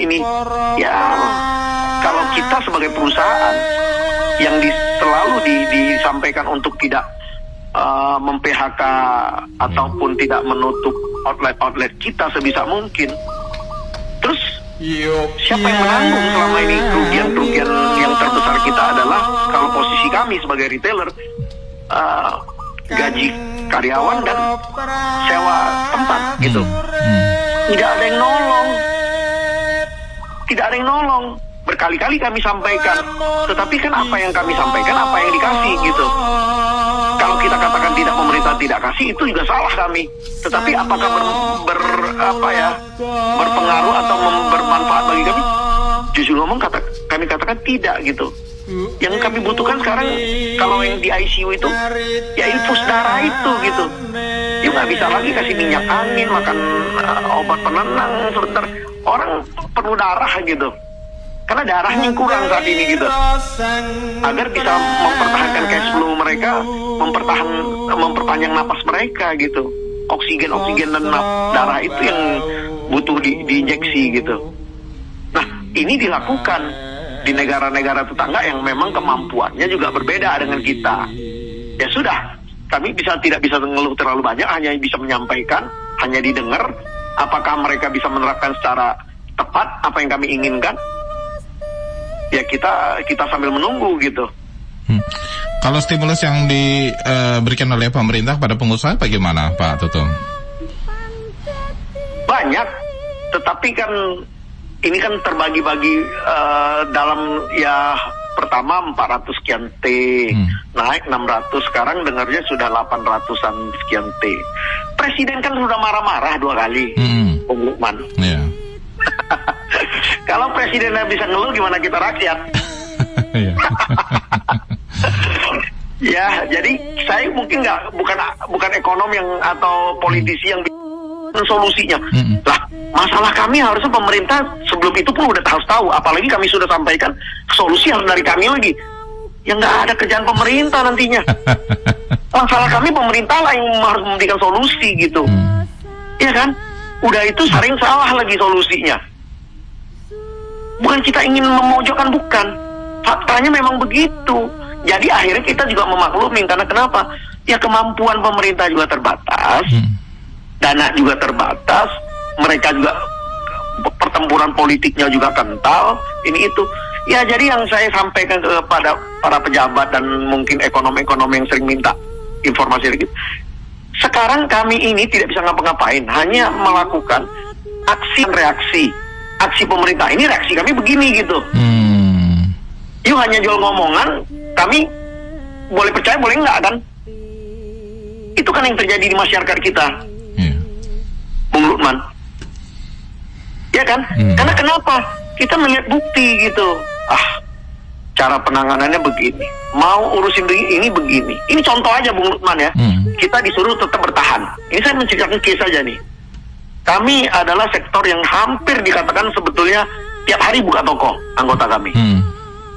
ini ya kalau kita sebagai perusahaan yang selalu disampaikan untuk tidak mem-PHK ataupun tidak menutup outlet kita sebisa mungkin. Terus siapa yang menanggung selama ini? Kerugian yang terbesar kita adalah kalau posisi kami sebagai retailer, gaji karyawan dan sewa tempat gitu. Tidak ada yang nolong. Berkali-kali kami sampaikan, tetapi kan apa yang kami sampaikan, apa yang dikasih gitu. Kalau kita katakan tidak, pemerintah tidak kasih, itu juga salah kami. Tetapi apakah berpengaruh atau bermanfaat bagi kami? Justru kami katakan tidak gitu. Yang kami butuhkan sekarang, kalau yang di ICU itu, ya infus darah itu gitu. Ya nggak bisa lagi kasih minyak angin, makan obat penenang sebentar. Orang perlu darah gitu. Karena darahnya yang kurang saat ini gitu. Agar bisa mempertahankan cash flow mereka, memperpanjang napas mereka gitu. Oksigen dan darah itu yang butuh diinjeksi gitu. Nah, ini dilakukan di negara-negara tetangga yang memang kemampuannya juga berbeda dengan kita. Ya sudah, kami tidak bisa mengeluh terlalu banyak, hanya bisa menyampaikan, hanya didengar. Apakah mereka bisa menerapkan secara tepat apa yang kami inginkan? Ya kita sambil menunggu gitu. Kalau stimulus yang diberikan oleh pemerintah pada pengusaha bagaimana, Pak Tutum? Banyak, tetapi kan ini kan terbagi-bagi dalam ya pertama 400 sekian T, naik 600, sekarang dengarnya sudah 800-an sekian T. Presiden kan sudah marah-marah 2 kali, Bung Lukman. Yeah. Kalau presidennya bisa ngeluh, gimana kita rakyat? Ya, jadi saya mungkin bukan ekonom yang atau politisi yang solusinya. Lah, masalah kami harusnya pemerintah sebelum itu pun udah harus tahu. Apalagi kami sudah sampaikan solusi harus dari kami lagi. Ya nggak ada kerjaan pemerintah nantinya. Masalah kami pemerintah lah yang harus memberikan solusi gitu. Iya kan? Udah itu sering salah lagi solusinya. Bukan kita ingin memojokkan, bukan. Faktanya memang begitu. Jadi akhirnya kita juga memaklumi, karena kenapa? Ya kemampuan pemerintah juga terbatas, dana juga terbatas, mereka juga pertempuran politiknya juga kental, ini itu. Ya jadi yang saya sampaikan kepada para pejabat dan mungkin ekonom-ekonom yang sering minta informasi gitu. Sekarang kami ini tidak bisa ngapa-ngapain, hanya melakukan aksi reaksi. Aksi pemerintah ini, reaksi kami begini gitu. Yuk hanya jual ngomongan, kami boleh percaya boleh enggak kan? Itu kan yang terjadi di masyarakat kita, Bung Lukman. Ya kan? Karena kenapa? Kita melihat bukti gitu. Cara penanganannya begini, mau urusin ini begini. Ini contoh aja Bung Lukman ya. Kita disuruh tetap bertahan. Ini saya menceritakan case aja nih. Kami adalah sektor yang hampir dikatakan sebetulnya tiap hari buka toko, anggota kami.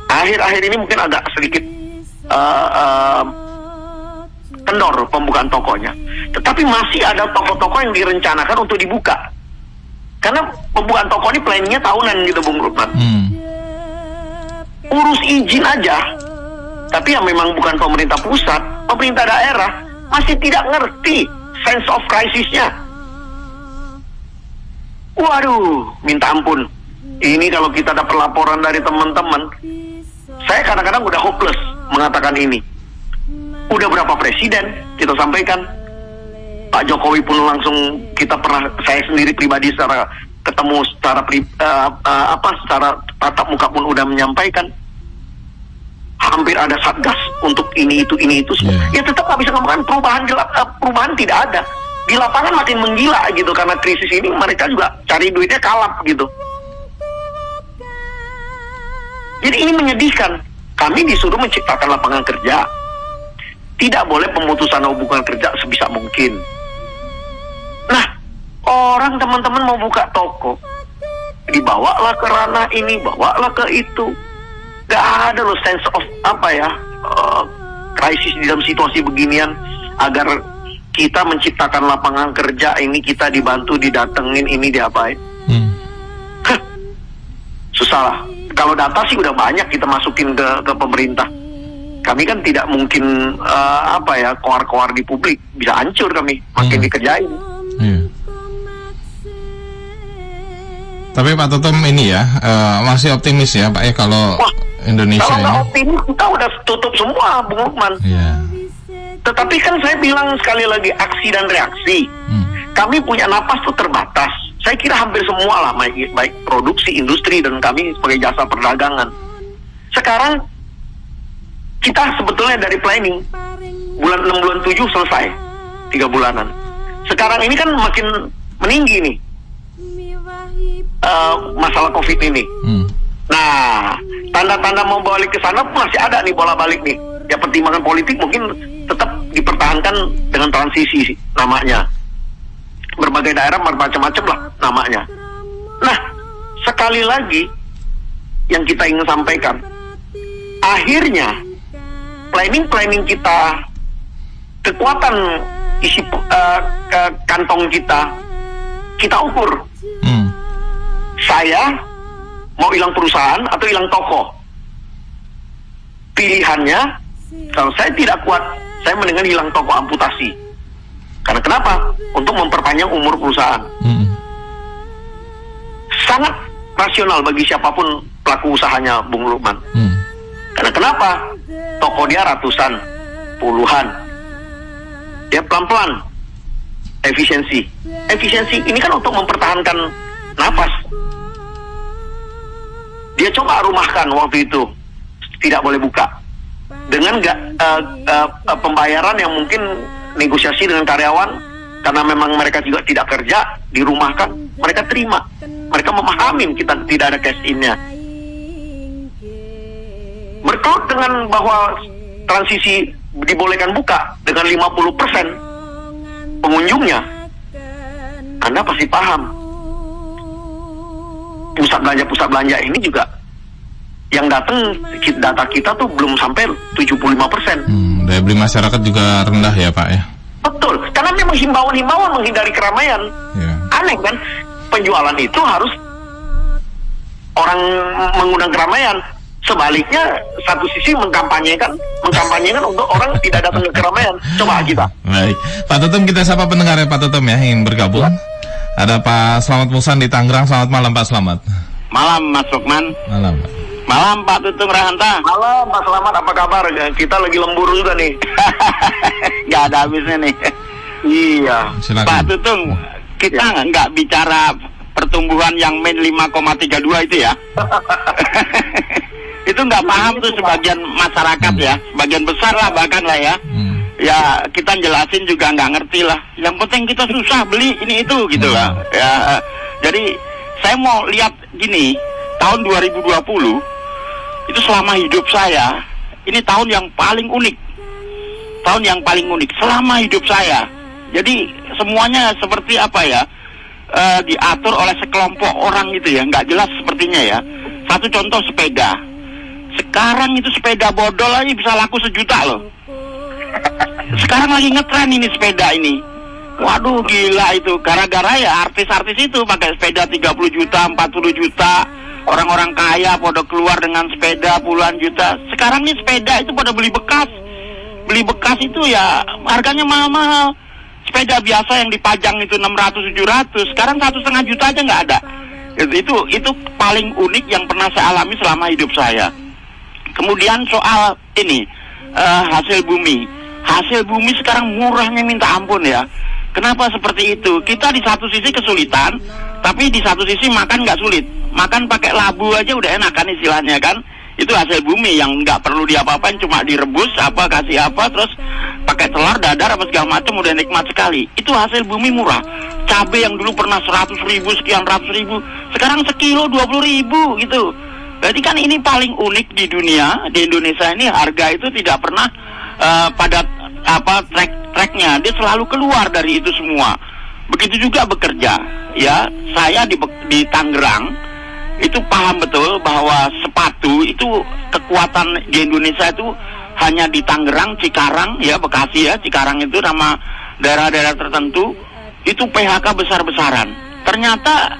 Akhir-akhir ini mungkin agak sedikit kendor pembukaan tokonya. Tetapi masih ada toko-toko yang direncanakan untuk dibuka. Karena pembukaan toko ini planningnya tahunan gitu Bung Lukman. Urus izin aja. Tapi yang memang bukan pemerintah pusat, pemerintah daerah masih tidak ngerti sense of crisisnya. Waduh, minta ampun. Ini kalau kita dapat laporan dari teman-teman, saya kadang-kadang udah hopeless mengatakan ini. Udah berapa presiden kita sampaikan, Pak Jokowi pun langsung saya sendiri pribadi secara ketemu secara secara tatap muka pun udah menyampaikan. Hampir ada satgas untuk ini itu semua. Ya tetap nggak bisa ngomongkan perubahan tidak ada. Di lapangan makin menggila gitu, karena krisis ini mereka juga cari duitnya kalap gitu. Jadi ini menyedihkan. Kami disuruh menciptakan lapangan kerja. Tidak boleh pemutusan hubungan kerja sebisa mungkin. Nah, orang teman-teman mau buka toko, dibawalah ke ranah ini, bawalah ke itu. Gak ada loh sense of krisis di dalam situasi beginian, agar kita menciptakan lapangan kerja ini, kita dibantu, didatengin, ini diapain. susah lah. Kalau data sih udah banyak kita masukin ke pemerintah. Kami kan tidak mungkin koar-koar di publik, bisa hancur kami, makin dikerjain. Tapi Pak Tutum ini ya masih optimis ya Pak ya kalau Indonesia kalau nggak ini. optimis kita udah tutup semua, Bung Lukman. Tetapi kan saya bilang sekali lagi, aksi dan reaksi. Kami punya napas tuh terbatas. Saya kira hampir semua lah, baik produksi, industri, dan kami sebagai jasa perdagangan. Sekarang kita sebetulnya dari planning bulan 6 bulan 7 selesai 3 bulanan. Sekarang ini kan makin meninggi nih masalah COVID ini. Nah, tanda-tanda mau balik ke sana pun masih ada nih, bola balik nih. Ya pertimbangan politik mungkin tetap dipertahankan dengan transisi namanya. Berbagai daerah macam-macam lah namanya. Nah, sekali lagi yang kita ingin sampaikan, akhirnya planning kita, kekuatan isi kantong kita ukur. Saya mau hilang perusahaan atau hilang toko. Pilihannya, kalau saya tidak kuat, saya mendingan hilang toko, amputasi. Karena kenapa? Untuk memperpanjang umur perusahaan. Sangat rasional bagi siapapun pelaku usahanya, Bung Lukman. Karena kenapa? Toko dia ratusan, puluhan. Dia pelan-pelan. Efisiensi ini kan untuk mempertahankan napas. Dia coba rumahkan waktu itu, tidak boleh buka. Dengan pembayaran yang mungkin negosiasi dengan karyawan, karena memang mereka juga tidak kerja, dirumahkan, mereka terima. Mereka memahami kita tidak ada cash in-nya. Berkelut dengan bahwa transisi dibolehkan buka dengan 50% pengunjungnya, Anda pasti paham. Pusat belanja ini juga yang datang, data kita tuh belum sampai 75%. Daya beli masyarakat juga rendah ya Pak ya. Betul, karena memang himbauan menghindari keramaian. Aneh kan, penjualan itu harus orang mengundang keramaian. Sebaliknya, satu sisi mengkampanyekan untuk orang tidak datang ke keramaian. Coba kita. Baik, Pak Tutum, kita sapa pendengar ya Pak Tutum ya, ingin bergabung. Ada Pak Slamet Musan di Tangerang. Selamat malam Pak Slamet. Malam Mas Lukman. Malam Pak. Malam Pak Tutung Rahanta. Malam Pak Slamet, apa kabar? Kita lagi lembur juga nih. Gak ada habisnya nih. Iya. Silakan. Pak Tutung, kita nggak bicara pertumbuhan yang main 5,32 itu ya. Itu nggak paham tuh sebagian masyarakat ya, sebagian besar lah bahkan lah ya. Ya kita jelasin juga nggak ngerti lah. Yang penting kita susah beli ini itu gitu lah. Ya, jadi saya mau lihat gini, tahun 2020 itu selama hidup saya, ini tahun yang paling unik. Tahun yang paling unik selama hidup saya. Jadi semuanya seperti apa ya, diatur oleh sekelompok orang gitu ya, nggak jelas sepertinya ya. Satu contoh sepeda. Sekarang itu sepeda bodol aja bisa laku 1 juta loh. Sekarang lagi ngetren ini sepeda ini. Waduh gila itu. Gara-gara ya artis-artis itu pakai sepeda 30 juta, 40 juta. Orang-orang kaya pada keluar dengan sepeda puluhan juta. Sekarang ini sepeda itu pada beli bekas. Beli bekas itu ya harganya mahal-mahal. Sepeda biasa yang dipajang itu 600-700. Sekarang 1,5 juta aja nggak ada. Itu paling unik yang pernah saya alami selama hidup saya. Kemudian soal ini hasil bumi. Hasil bumi sekarang murahnya minta ampun ya. Kenapa seperti itu? Kita di satu sisi kesulitan, tapi di satu sisi makan nggak sulit. Makan pakai labu aja udah enak kan istilahnya kan. Itu hasil bumi yang nggak perlu diapa-apain, cuma direbus apa kasih apa terus pakai telur dadar apa segala macam udah nikmat sekali. Itu hasil bumi murah. Cabai yang dulu pernah 100.000 sekian ratus ribu, sekarang sekilo 20.000 gitu. Berarti kan ini paling unik di dunia. Di Indonesia ini harga itu tidak pernah pada track-tracknya, dia selalu keluar dari itu semua. Begitu juga bekerja ya. Saya di Tangerang itu paham betul bahwa sepatu itu kekuatan di Indonesia itu hanya di Tangerang, Cikarang ya, Bekasi ya, Cikarang itu nama daerah-daerah tertentu itu PHK besar-besaran. Ternyata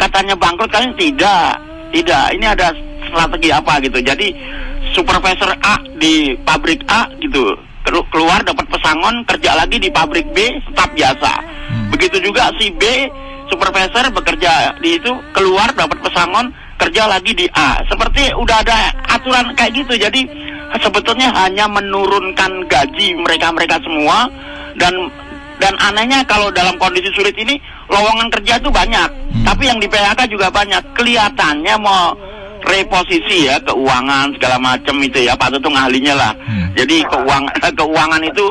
katanya bangkrut, kalian tidak. Tidak, ini ada strategi apa gitu. Jadi supervisor A di pabrik A gitu keluar dapat pesangon, kerja lagi di pabrik B, tetap biasa. Begitu juga si B supervisor bekerja di itu, keluar dapat pesangon, kerja lagi di A. Seperti udah ada aturan kayak gitu. Jadi sebetulnya hanya menurunkan gaji mereka semua, dan anehnya kalau dalam kondisi sulit ini lowongan kerja itu banyak, tapi yang di PHK juga banyak. Kelihatannya mau reposisi ya, keuangan segala macam itu ya, Pak Tutung ahlinya lah. Jadi keuangan itu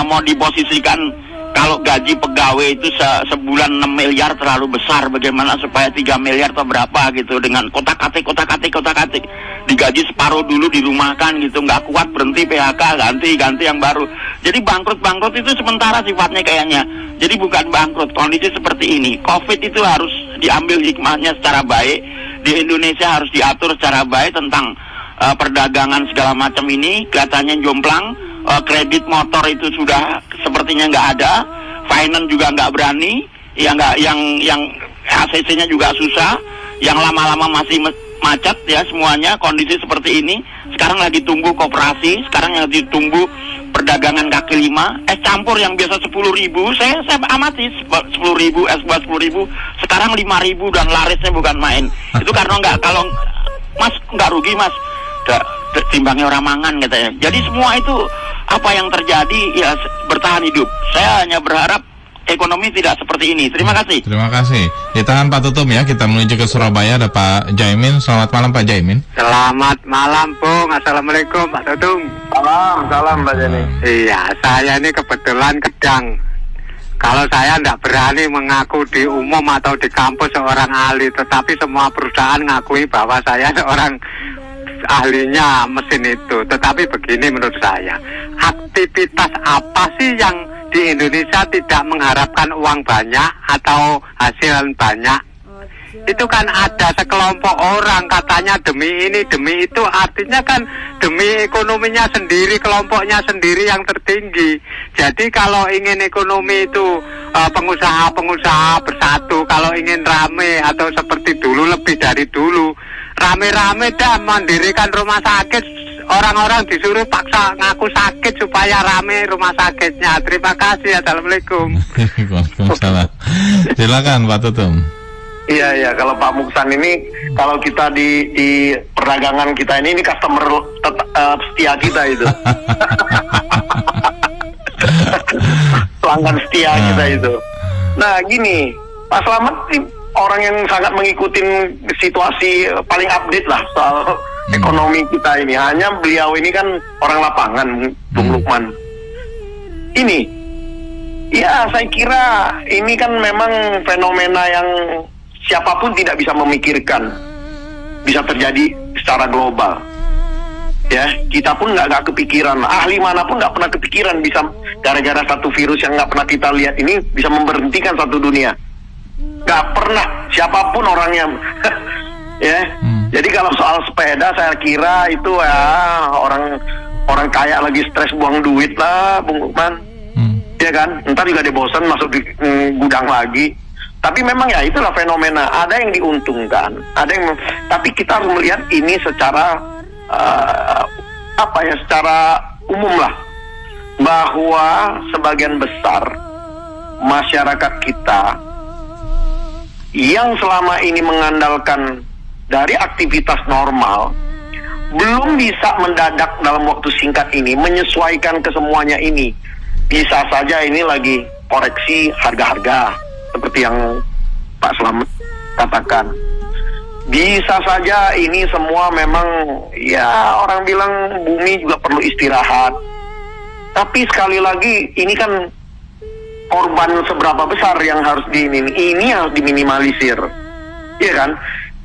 mau diposisikan, kalau gaji pegawai itu sebulan 6 miliar terlalu besar, bagaimana supaya 3 miliar atau berapa gitu, dengan kotak-atik digaji separuh dulu, dirumahkan gitu, nggak kuat berhenti PHK, ganti yang baru. Jadi bangkrut itu sementara sifatnya kayaknya. Jadi bukan bangkrut, kondisi seperti ini. COVID itu harus diambil hikmahnya secara baik. Di Indonesia harus diatur secara baik tentang perdagangan segala macam ini. Kelihatannya jomplang, kredit motor itu sudah sepertinya nggak ada, finance juga nggak berani, yang ACC-nya juga susah, yang lama-lama masih macet ya semuanya. Kondisi seperti ini sekarang lagi tumbuh koperasi, sekarang yang ditumbuh perdagangan kaki lima, es campur yang biasa 10.000, saya amati 10.000, es buah 10.000, sekarang 5.000 dan larisnya bukan main. Itu karena kalau Mas nggak rugi Mas, timbangnya orang mangan katanya. Jadi semua itu apa yang terjadi ya bertahan hidup. Saya hanya berharap ekonomi tidak seperti ini. Terima kasih. Terima kasih. Ditahan Pak Tutum ya, kita menuju ke Surabaya. Ada Pak Jaimin. Selamat malam Pak Jaimin. Selamat malam Bung. Assalamualaikum Pak Tutum. Salam Mbak Jenny. Iya, saya ini kebetulan kedang. Kalau saya tidak berani mengaku di umum atau di kampus seorang ahli, tetapi semua perusahaan ngakui bahwa saya seorang ahlinya mesin itu. Tetapi begini menurut saya, aktivitas apa sih yang di Indonesia tidak mengharapkan uang banyak atau hasil banyak? Itu kan ada sekelompok orang katanya demi ini demi itu, artinya kan demi ekonominya sendiri, kelompoknya sendiri yang tertinggi. Jadi kalau ingin ekonomi itu pengusaha-pengusaha bersatu, kalau ingin rame atau seperti dulu, lebih dari dulu, rame-rame dah mendirikan rumah sakit, orang-orang disuruh paksa ngaku sakit supaya rame rumah sakitnya. Terima kasih. Assalamualaikum. Waalaikumsalam. Silakan Pak Tutum. Iya, kalau Pak Muksan ini, kalau kita di perdagangan kita ini customer setia kita itu. Pelanggan setia kita itu. Nah gini, Pak Slamet orang yang sangat mengikuti situasi paling update lah soal ekonomi kita ini. Hanya beliau ini kan orang lapangan, Bung Lukman. Ini, ya saya kira ini kan memang fenomena yang siapapun tidak bisa memikirkan bisa terjadi secara global. Ya, kita pun nggak kepikiran, ahli manapun nggak pernah kepikiran bisa gara-gara satu virus yang nggak pernah kita lihat ini bisa memberhentikan satu dunia. Nggak pernah, siapapun orangnya. Ya, jadi kalau soal sepeda saya kira itu ya orang kaya lagi stres buang duit lah, Bung Lukman. Ya kan, ntar juga dia bosan masuk di gudang lagi. Tapi memang ya itulah fenomena, ada yang diuntungkan, ada yang tapi kita harus melihat ini secara secara umum lah, bahwa sebagian besar masyarakat kita yang selama ini mengandalkan dari aktivitas normal belum bisa mendadak dalam waktu singkat ini menyesuaikan ke semuanya ini. Bisa saja ini lagi koreksi harga-harga seperti yang Pak Slamet katakan. Bisa saja ini semua memang ya orang bilang bumi juga perlu istirahat. Tapi sekali lagi ini kan korban seberapa besar yang harus ini harus diminimalisir. Iya kan?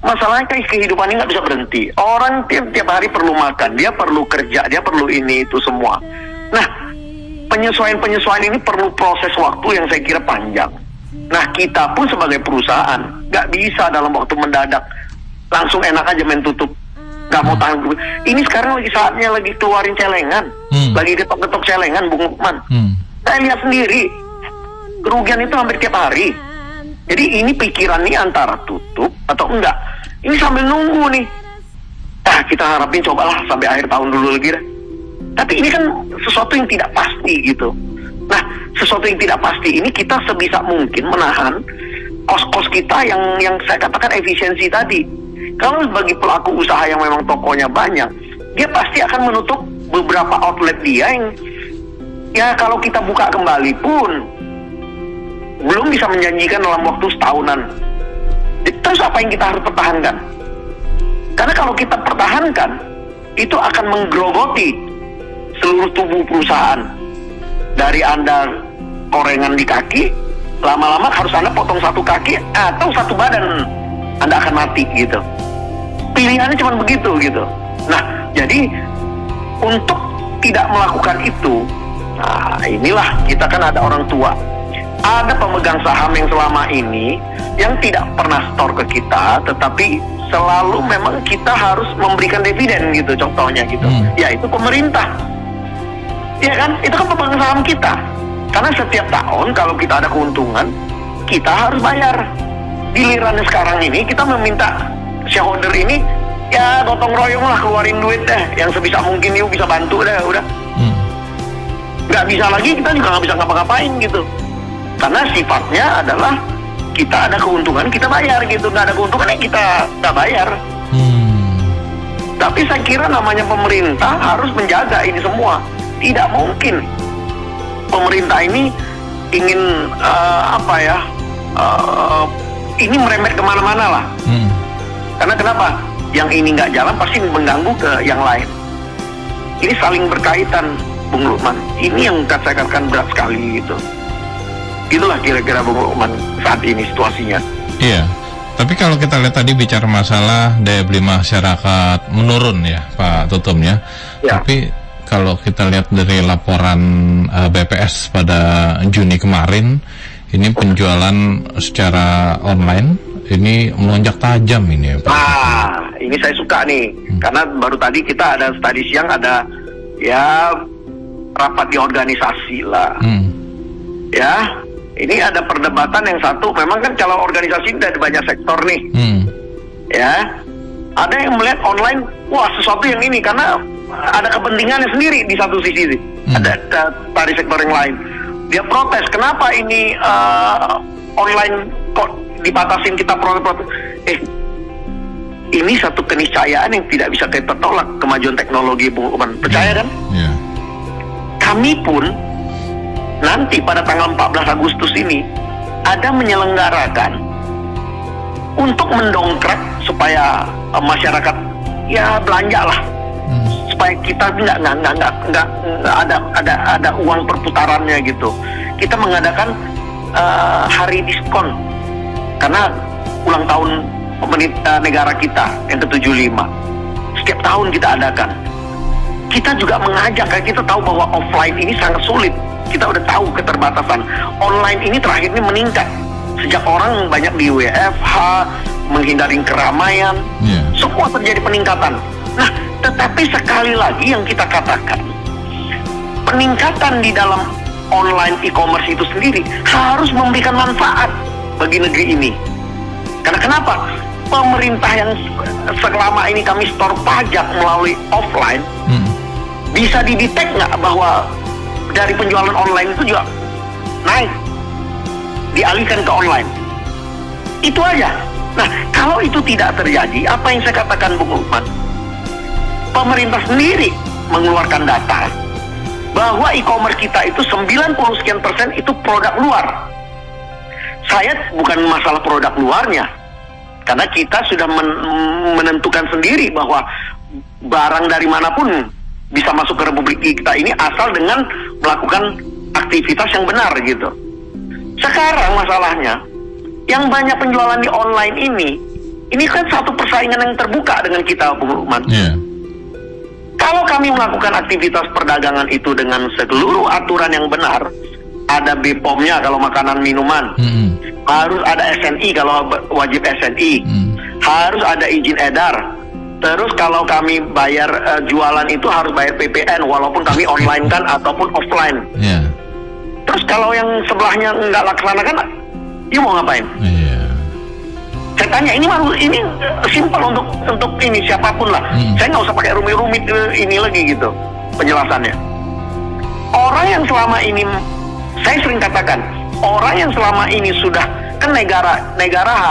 Masalahnya kayak kehidupan ini nggak bisa berhenti. Orang tiap hari perlu makan, dia perlu kerja, dia perlu ini itu semua. Nah, penyesuaian ini perlu proses waktu yang saya kira panjang. Nah, kita pun sebagai perusahaan nggak bisa dalam waktu mendadak langsung enak aja main tutup, nggak mau tanggung. Ini sekarang lagi saatnya lagi keluarin celengan, lagi ketok-ketok celengan, Bung Lukman. Saya lihat sendiri kerugian itu hampir tiap hari. Jadi ini pikiran ini antara tutup atau enggak. Ini sambil nunggu nih. Nah, kita harapin cobalah sampai akhir tahun dulu lagi dah. Tapi ini kan sesuatu yang tidak pasti gitu. Nah, sesuatu yang tidak pasti ini kita sebisa mungkin menahan kos-kos kita yang saya katakan efisiensi tadi. Kalau bagi pelaku usaha yang memang tokonya banyak, dia pasti akan menutup beberapa outlet dia yang ya kalau kita buka kembali pun belum bisa menjanjikan dalam waktu setahunan. Terus apa yang kita harus pertahankan? Karena kalau kita pertahankan, itu akan menggerogoti seluruh tubuh perusahaan. Dari Anda korengan di kaki, lama-lama harus Anda potong satu kaki atau satu badan, Anda akan mati gitu. Pilihannya cuma begitu gitu. Nah, jadi untuk tidak melakukan itu, nah inilah kita kan ada orang tua, ada pemegang saham yang selama ini yang tidak pernah store ke kita, tetapi selalu memang kita harus memberikan dividen gitu, contohnya gitu. Yaitu pemerintah. Ya kan, itu kan pemegang saham kita. Karena setiap tahun kalau kita ada keuntungan, kita harus bayar. Gilirannya sekarang ini kita meminta shareholder ini, ya gotong royong lah, keluarin duit deh, yang sebisa mungkin you bisa bantu deh, udah. Nggak bisa lagi, kita juga nggak bisa ngapa-ngapain gitu. Karena sifatnya adalah kita ada keuntungan, kita bayar gitu. Nggak ada keuntungan, ya kita nggak bayar. Tapi saya kira namanya pemerintah harus menjaga ini semua. Tidak mungkin pemerintah ini ingin ini merembet kemana-mana lah. Karena kenapa? Yang ini nggak jalan pasti mengganggu ke yang lain. Ini saling berkaitan, Bung Lukman. Ini yang saya katakan berat sekali gitu. Itulah kira-kira Bung Lukman saat ini situasinya. Iya. Tapi kalau kita lihat tadi bicara masalah daya beli masyarakat menurun ya Pak Tutum ya. Tapi kalau kita lihat dari laporan BPS pada Juni kemarin, ini penjualan secara online ini melonjak tajam ini ya Pak. Ini saya suka nih, karena baru tadi kita ada tadi siang ada ya rapat di organisasi lah. Ya, ini ada perdebatan yang satu, memang kan kalau organisasi ada banyak sektor nih. Ya, ada yang melihat online, wah sesuatu yang ini karena ada kepentingannya sendiri di satu sisi. Ada dari sektor yang lain. Dia protes, kenapa ini online kok dibatasin, kita protes. Ini satu keniscayaan yang tidak bisa kita tolak, kemajuan teknologi, Bung Lukman. Percaya kan? Kami pun nanti pada tanggal 14 Agustus ini ada menyelenggarakan untuk mendongkrak supaya masyarakat ya belanja lah, supaya kita nggak ada uang perputarannya gitu. Kita mengadakan hari diskon karena ulang tahun negara kita yang ke-75. Setiap tahun kita adakan. Kita juga mengajak, karena kita tahu bahwa offline ini sangat sulit. Kita udah tahu keterbatasan. Online ini terakhir ini meningkat. Sejak orang banyak di WFH, menghindari keramaian, semua terjadi peningkatan. Nah, tetapi sekali lagi yang kita katakan, peningkatan di dalam online e-commerce itu sendiri harus memberikan manfaat bagi negeri ini. Karena kenapa? Pemerintah yang selama ini kami store pajak melalui offline, bisa didetek nggak bahwa dari penjualan online itu juga naik, dialihkan ke online? Itu aja. Nah, kalau itu tidak terjadi, apa yang saya katakan Bung Lukman, pemerintah sendiri mengeluarkan data bahwa e-commerce kita itu 90% itu produk luar. Saya bukan masalah produk luarnya, karena kita sudah menentukan sendiri bahwa barang dari manapun bisa masuk ke Republik kita ini asal dengan melakukan aktivitas yang benar gitu. Sekarang masalahnya, yang banyak penjualan di online ini kan satu persaingan yang terbuka dengan kita, Bung Lukman. Kalau kami melakukan aktivitas perdagangan itu dengan seluruh aturan yang benar, ada BPOM-nya kalau makanan minuman, harus ada SNI kalau wajib SNI, harus ada izin edar. Terus kalau kami bayar jualan itu harus bayar PPN walaupun kami online kan ataupun offline. Terus kalau yang sebelahnya nggak laksanakan, dia mau ngapain? Saya tanya, ini simpel untuk ini siapapun lah. Saya nggak usah pakai rumit-rumit ini lagi gitu penjelasannya. Orang yang selama ini, saya sering katakan, orang yang selama ini sudah, kan negara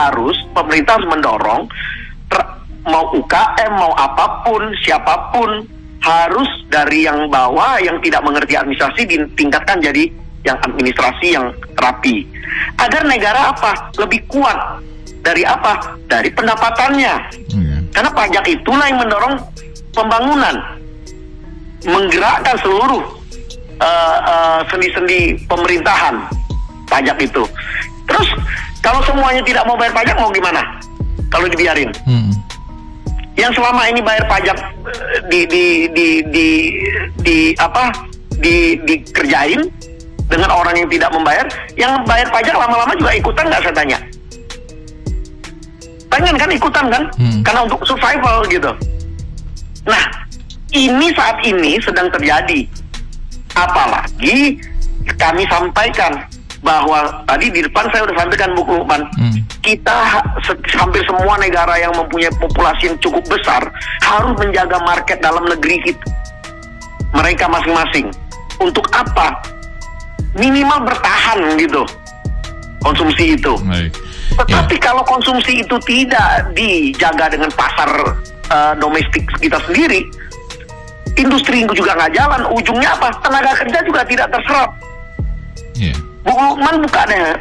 harus, pemerintah harus mendorong, mau UKM, mau apapun, siapapun, harus dari yang bawah, yang tidak mengerti administrasi, ditingkatkan jadi yang administrasi yang rapi. Agar negara apa? Lebih kuat. Dari apa? Dari pendapatannya. Karena pajak itulah yang mendorong pembangunan, menggerakkan seluruh sendi-sendi pemerintahan. Pajak itu. Terus kalau semuanya tidak mau bayar pajak, mau gimana? Kalau dibiarin. Yang selama ini bayar pajak dikerjain dengan orang yang tidak membayar, yang bayar pajak lama-lama juga ikutan nggak, saya tanya. Pengen kan ikutan kan? Karena untuk survival gitu. Nah, ini saat ini sedang terjadi. Apalagi kami sampaikan bahwa tadi di depan saya sudah sampaikan, Bu Lukman, kita hampir semua negara yang mempunyai populasi yang cukup besar harus menjaga market dalam negeri mereka masing-masing. Untuk apa? Minimal bertahan gitu konsumsi itu. Tetapi kalau konsumsi itu tidak dijaga dengan pasar domestik kita sendiri, industri juga nggak jalan. Ujungnya apa? Tenaga kerja juga tidak terserap. Bu Lukman buka deh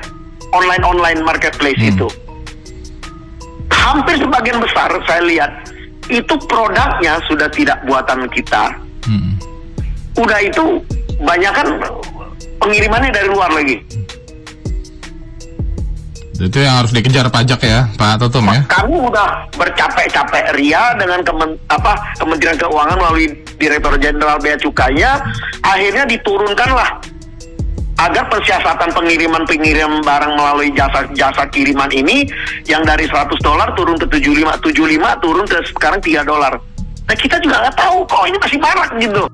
online marketplace itu. Hampir sebagian besar saya lihat itu produknya sudah tidak buatan kita. Udah itu banyak kan pengirimannya dari luar lagi. Itu yang harus dikejar pajak ya, Pak Tutum ya. Kami udah bercapek-capek ria dengan Kementerian Keuangan melalui Direktur Jenderal Bea Cukainya, akhirnya diturunkanlah agar pensiasatan pengiriman barang melalui jasa kiriman ini yang dari $100 turun ke 75 turun ke sekarang $3. Nah, kita juga nggak tahu kok ini masih marak gitu.